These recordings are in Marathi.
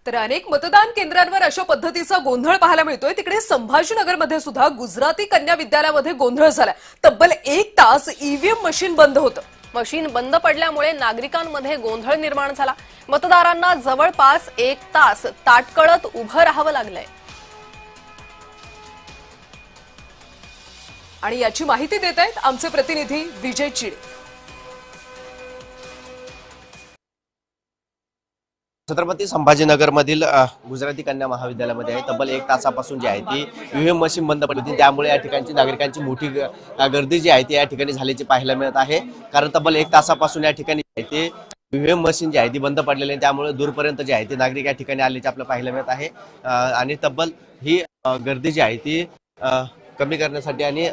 तर अनेक मतदान केंद्रांवर अशा पद्धतीचा गोंधळ पाहायला मिळतोय। तिकडे संभाजीनगरमध्ये सुद्धा गुजराती कन्या विद्यालयामध्ये गोंधळ झाला। तब्बल 1 तास ईव्हीएम मशीन बंद होतं। मशीन बंद पडल्यामुळे नागरिकांमध्ये गोंधळ निर्माण झाला। मतदारांना जवळपास 1 तास ताटकळत उभं राहावं लागलंय। आणि याची माहिती देत आहेत आमचे प्रतिनिधी विजय चिडे। छत्रपती संभाजीनगरमधील गुजराती कन्या महाविद्यालयामध्ये आहे। तब्बल 1 तासापासून जी आहे ती ईव्हीएम मशीन बंद पडली होती। त्यामुळे या ठिकाणची नागरिकांची मोठी गर्दी जी आहे ती या ठिकाणी झाल्याची पाहायला मिळत आहे। कारण तब्बल 1 तासापासून या ठिकाणी ते ईव्हीएम मशीन जी आहे ती बंद पडलेली आहे। त्यामुळे दूरपर्यंत जे आहे ते नागरिक या ठिकाणी आल्याचे आपल्याला पाहायला मिळत आहे। आणि तब्बल ही गर्दी जी आहे ती कमी करण्यासाठी आणि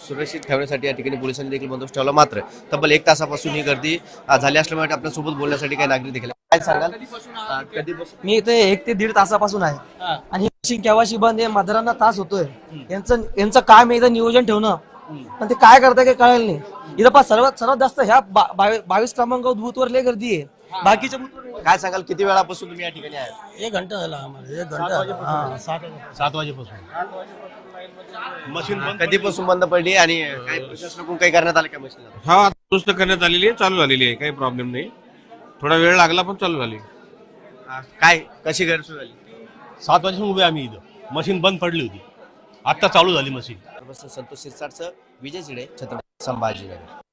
सुरक्षित ठेवण्यासाठी या ठिकाणी पोलिसांनी देखील बंदोबस्त ठेवला। मात्र तब्बल 1 तासापासून ही गर्दी झाली असल्यामुळे आपल्यासोबत बोलण्यासाठी काही नागरिक देखील काय सांगाल? मी इथे 1 ते 1.5 तासापासून आहे आणि मशीन केव्हाशी बंद आहे, मतदारांना त्रास होतोय। यांचं काम आहे इथं नियोजन ठेवणं, पण ते काय करताय काही कळलं नाही। इथं पण सर्वात जास्त ह्या 22 क्रमांक बूथवर लय गर्दी आहे। बाकीच्या बूथवर काय सांगाल, किती वेळापासून तुम्ही या ठिकाणी आहे? 1 घंटा झाला आम्हाला। 1 घंटा 7 वाजेपासून मशीन कधीपासून बंद पडली आणि काय प्रशासनाकडून काही करण्यात आलं का मशीनला? हा दुरुस्त करण्यात आलेली आहे, चालू झालेली आहे, काही प्रॉब्लेम नाही। थोडा वेळ लागला पण चालू झाली। काय कशी गैरसोय झाली? 7 वाजेपासून उभे आम्ही इथं, मशीन बंद पडली होती, आता चालू झाली मशीन। संतोष शिरसाटचं विजय चिडे, छत्रपती संभाजीनगर।